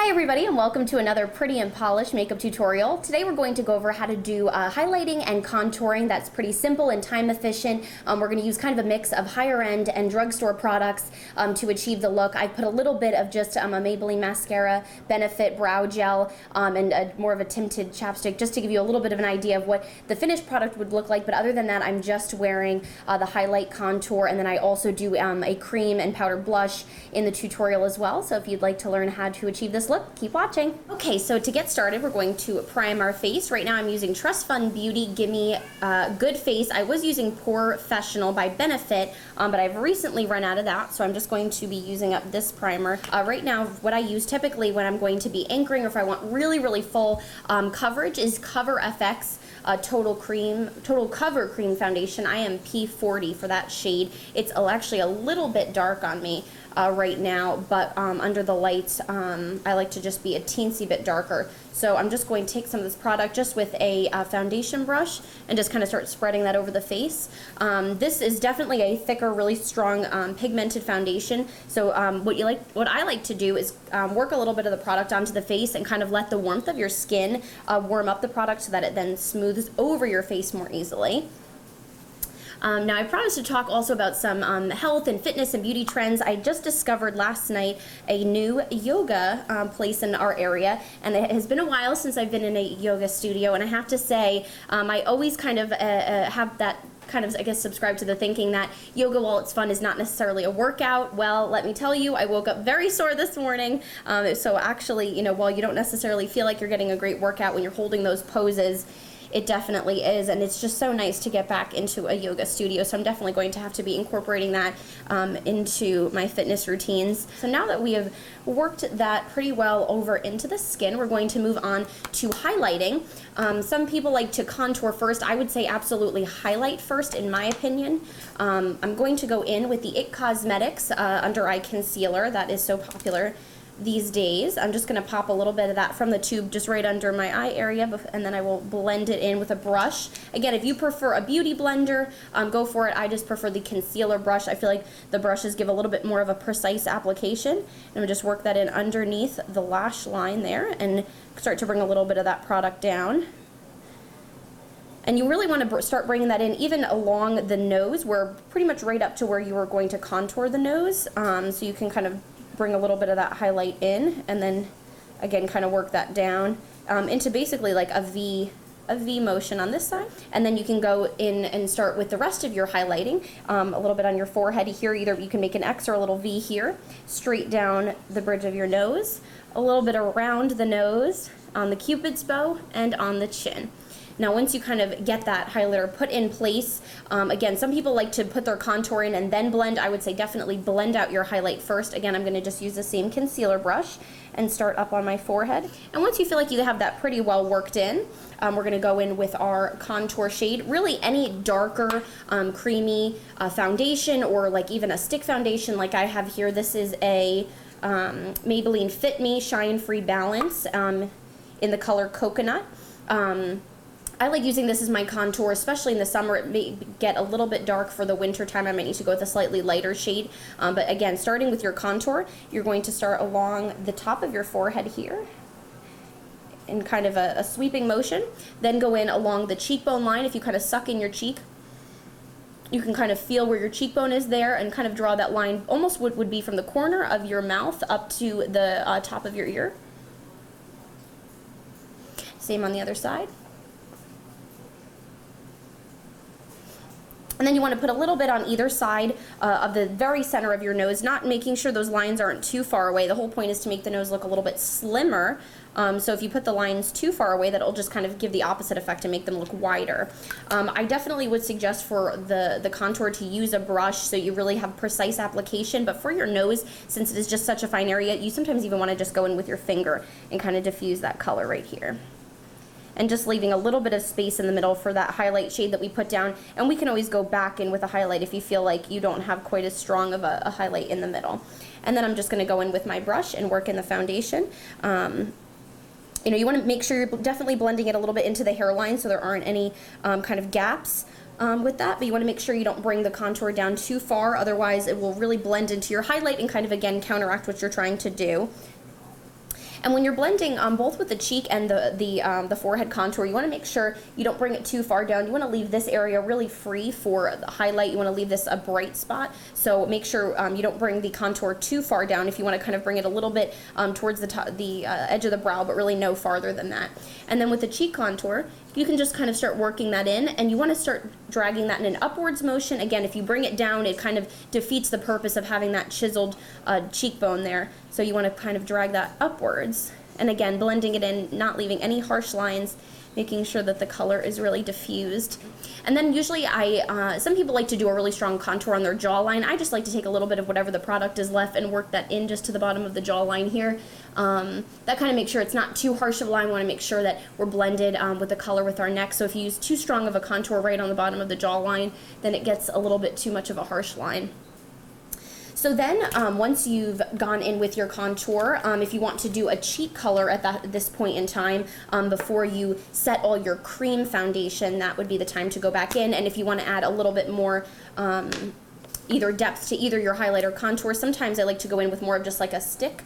Hi everybody, and welcome to another Pretty and Polished makeup tutorial. Today we're going to go over how to do highlighting and contouring that's pretty simple and time efficient. We're going to use kind of a mix of higher end and drugstore products to achieve the look. I put a little bit of just a Maybelline Mascara, Benefit Brow Gel, and more of a tinted chapstick just to give you a little bit of an idea of what the finished product would look like. But other than that, I'm just wearing the highlight contour, and then I also do a cream and powder blush in the tutorial as well. So if you'd like to learn how to achieve this look, keep watching. Okay, so to get started, we're going to prime our face. Right now I'm using Trust Fund Beauty Gimme Good Face. I was using Professional by Benefit, but I've recently run out of that, so I'm just going to be using up this primer. Right now, what I use typically when I'm going to be anchoring or if I want really, really full coverage is Cover FX Total Cover Cream Foundation. I am P40 for that shade. It's actually a little bit dark on me right now, but under the lights I like to just be a teensy bit darker. So I'm just going to take some of this product just with a foundation brush and just kind of start spreading that over the face. This is definitely a thicker, really strong pigmented foundation. So what I like to do is work a little bit of the product onto the face and kind of let the warmth of your skin warm up the product so that it then smooths over your face more easily. Now I promised to talk also about some health and fitness and beauty trends. I just discovered last night a new yoga place in our area, and it has been a while since I've been in a yoga studio, and I have to say I always kind of have that kind of, I guess, subscribe to the thinking that yoga, while it's fun, is not necessarily a workout. Well, let me tell you, I woke up very sore this morning. So actually, while you don't necessarily feel like you're getting a great workout when you're holding those poses, it definitely is, and it's just so nice to get back into a yoga studio. So I'm definitely going to have to be incorporating that into my fitness routines. So now that we have worked that pretty well over into the skin, we're going to move on to highlighting. Some people like to contour first. I would say absolutely highlight first, in my opinion. I'm going to go in with the IT Cosmetics Under Eye Concealer that is so popular these days. I'm just going to pop a little bit of that from the tube just right under my eye area, and then I will blend it in with a brush. Again, if you prefer a beauty blender, go for it. I just prefer the concealer brush. I feel like the brushes give a little bit more of a precise application. And we'll just work that in underneath the lash line there and start to bring a little bit of that product down. And you really want to start bringing that in even along the nose. We're pretty much right up to where you are going to contour the nose, so you can kind of bring a little bit of that highlight in, and then again kind of work that down into basically like a V motion on this side. And then you can go in and start with the rest of your highlighting, a little bit on your forehead here. Either you can make an X or a little V here, straight down the bridge of your nose, a little bit around the nose, on the Cupid's bow, and on the chin. Now once you kind of get that highlighter put in place, again, some people like to put their contour in and then blend. I would say definitely blend out your highlight first. Again, I'm going to just use the same concealer brush and start up on my forehead. And once you feel like you have that pretty well worked in, we're going to go in with our contour shade. Really any darker, creamy foundation, or like even a stick foundation like I have here. This is a Maybelline Fit Me Shine Free Balance in the color Coconut. I like using this as my contour, especially in the summer. It may get a little bit dark for the winter time. I might need to go with a slightly lighter shade. But again, starting with your contour, you're going to start along the top of your forehead here in kind of a sweeping motion. Then go in along the cheekbone line. If you kind of suck in your cheek, you can kind of feel where your cheekbone is there and kind of draw that line, almost would be from the corner of your mouth up to the top of your ear. Same on the other side. And then you want to put a little bit on either side of the very center of your nose, not making sure those lines aren't too far away. The whole point is to make the nose look a little bit slimmer. So if you put the lines too far away, that'll just kind of give the opposite effect and make them look wider. I definitely would suggest for the contour to use a brush so you really have precise application. But for your nose, since it is just such a fine area, you sometimes even want to just go in with your finger and kind of diffuse that color right here. And just leaving a little bit of space in the middle for that highlight shade that we put down. And we can always go back in with a highlight if you feel like you don't have quite as strong of a highlight in the middle. And then I'm just going to go in with my brush and work in the foundation. You want to make sure you're definitely blending it a little bit into the hairline so there aren't any kind of gaps with that, but you want to make sure you don't bring the contour down too far, otherwise it will really blend into your highlight and kind of again counteract what you're trying to do. And when you're blending both with the cheek and the forehead contour, you want to make sure you don't bring it too far down. You want to leave this area really free for the highlight. You want to leave this a bright spot. So make sure you don't bring the contour too far down. If you want to kind of bring it a little bit towards the edge of the brow, but really no farther than that. And then with the cheek contour, you can just kind of start working that in, and you want to start dragging that in an upwards motion. Again, if you bring it down, it kind of defeats the purpose of having that chiseled cheekbone there. So you want to kind of drag that upwards. And again, blending it in, not leaving any harsh lines, making sure that the color is really diffused. And then usually some people like to do a really strong contour on their jawline. I just like to take a little bit of whatever the product is left and work that in just to the bottom of the jawline here. That kind of makes sure it's not too harsh of a line. We want to make sure that we're blended with the color with our neck. So if you use too strong of a contour right on the bottom of the jawline, then it gets a little bit too much of a harsh line. So then once you've gone in with your contour, if you want to do a cheek color at this point in time, before you set all your cream foundation, that would be the time to go back in. And if you want to add a little bit more either depth to either your highlight or contour, sometimes I like to go in with more of just like a stick.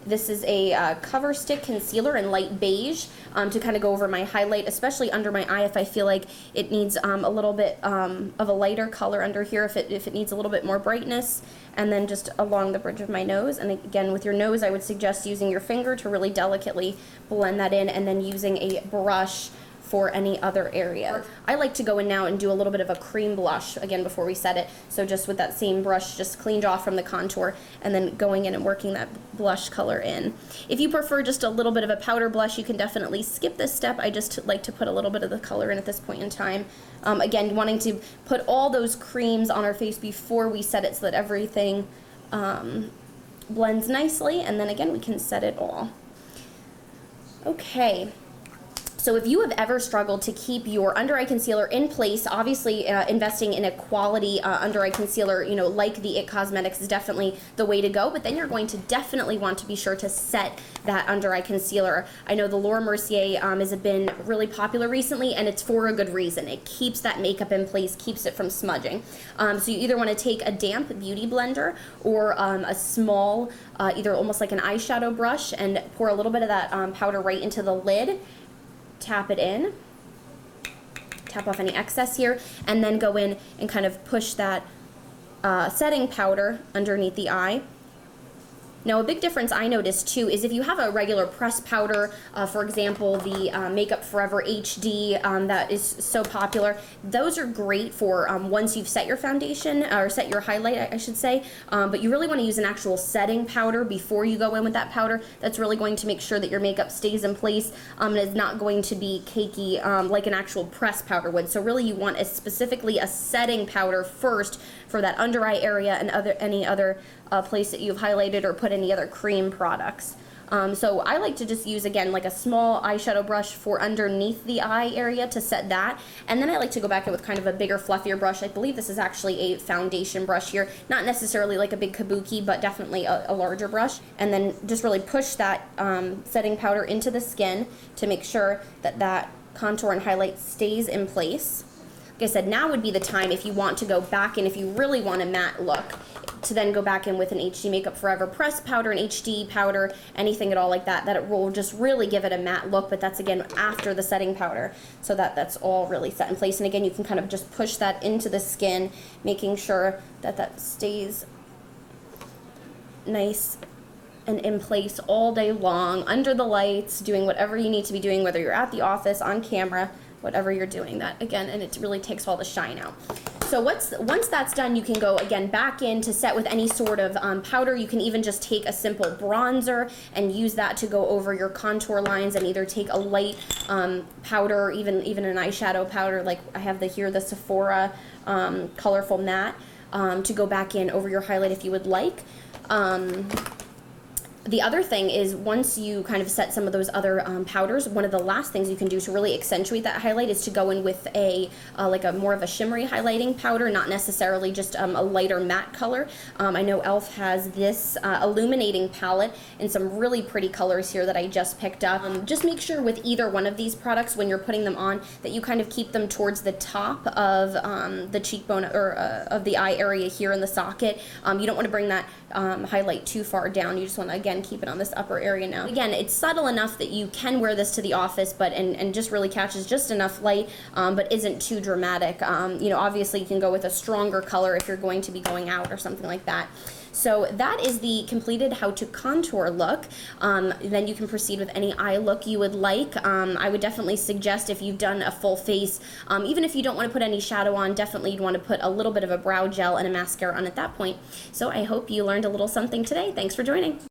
This is a cover stick concealer in light beige to kind of go over my highlight, especially under my eye if I feel like it needs a little bit of a lighter color under here, if it needs a little bit more brightness, and then just along the bridge of my nose. And again, with your nose, I would suggest using your finger to really delicately blend that in, and then using a brush for any other area. I like to go in now and do a little bit of a cream blush again before we set it. So just with that same brush, just cleaned off from the contour, and then going in and working that blush color in. If you prefer just a little bit of a powder blush, you can definitely skip this step. I just like to put a little bit of the color in at this point in time. Again, wanting to put all those creams on our face before we set it so that everything blends nicely, and then again we can set it all. Okay. So if you have ever struggled to keep your under eye concealer in place, obviously investing in a quality under eye concealer, like the IT Cosmetics is definitely the way to go, but then you're going to definitely want to be sure to set that under eye concealer. I know the Laura Mercier has been really popular recently, and it's for a good reason. It keeps that makeup in place, keeps it from smudging. So you either want to take a damp beauty blender or a small, either almost like an eyeshadow brush, and pour a little bit of that powder right into the lid. Tap it in, tap off any excess here, and then go in and kind of push that setting powder underneath the eye. Now, a big difference I noticed too is if you have a regular pressed powder, for example, the Makeup Forever HD that is so popular, those are great for once you've set your foundation, or set your highlight, I should say, but you really want to use an actual setting powder before you go in with that powder. That's really going to make sure that your makeup stays in place and is not going to be cakey like an actual pressed powder would. So really you want specifically a setting powder first for that under eye area and any other place that you've highlighted or put any other cream products. So I like to just use, again, like a small eyeshadow brush for underneath the eye area to set that. And then I like to go back in with kind of a bigger, fluffier brush. I believe this is actually a foundation brush here. Not necessarily like a big kabuki, but definitely a larger brush. And then just really push that setting powder into the skin to make sure that that contour and highlight stays in place. Like I said, now would be the time if you want to go back in, if you really want a matte look, to then go back in with an HD Makeup Forever pressed powder, an HD powder, anything at all like that, that it will just really give it a matte look, but that's again after the setting powder, so that's all really set in place. And again, you can kind of just push that into the skin, making sure that that stays nice and in place all day long, under the lights, doing whatever you need to be doing, whether you're at the office, on camera, whatever you're doing that again, and it really takes all the shine out. So once that's done, you can go again back in to set with any sort of powder. You can even just take a simple bronzer and use that to go over your contour lines, and either take a light powder, or even an eyeshadow powder, like I have the Sephora colorful matte, to go back in over your highlight if you would like. The other thing is, once you kind of set some of those other powders, one of the last things you can do to really accentuate that highlight is to go in with like a more of a shimmery highlighting powder, not necessarily just a lighter matte color. I know e.l.f. has this illuminating palette in some really pretty colors here that I just picked up. Just make sure with either one of these products, when you're putting them on, that you kind of keep them towards the top of the cheekbone, or of the eye area here in the socket. You don't want to bring that highlight too far down. You just want to, again, again, keep it on this upper area now. Again, it's subtle enough that you can wear this to the office, but and just really catches just enough light, but isn't too dramatic. You know, obviously you can go with a stronger color if you're going to be going out or something like that. So that is the completed how to contour look. Then you can proceed with any eye look you would like. I would definitely suggest, if you've done a full face, even if you don't want to put any shadow on, definitely you'd want to put a little bit of a brow gel and a mascara on at that point. So I hope you learned a little something today. Thanks for joining.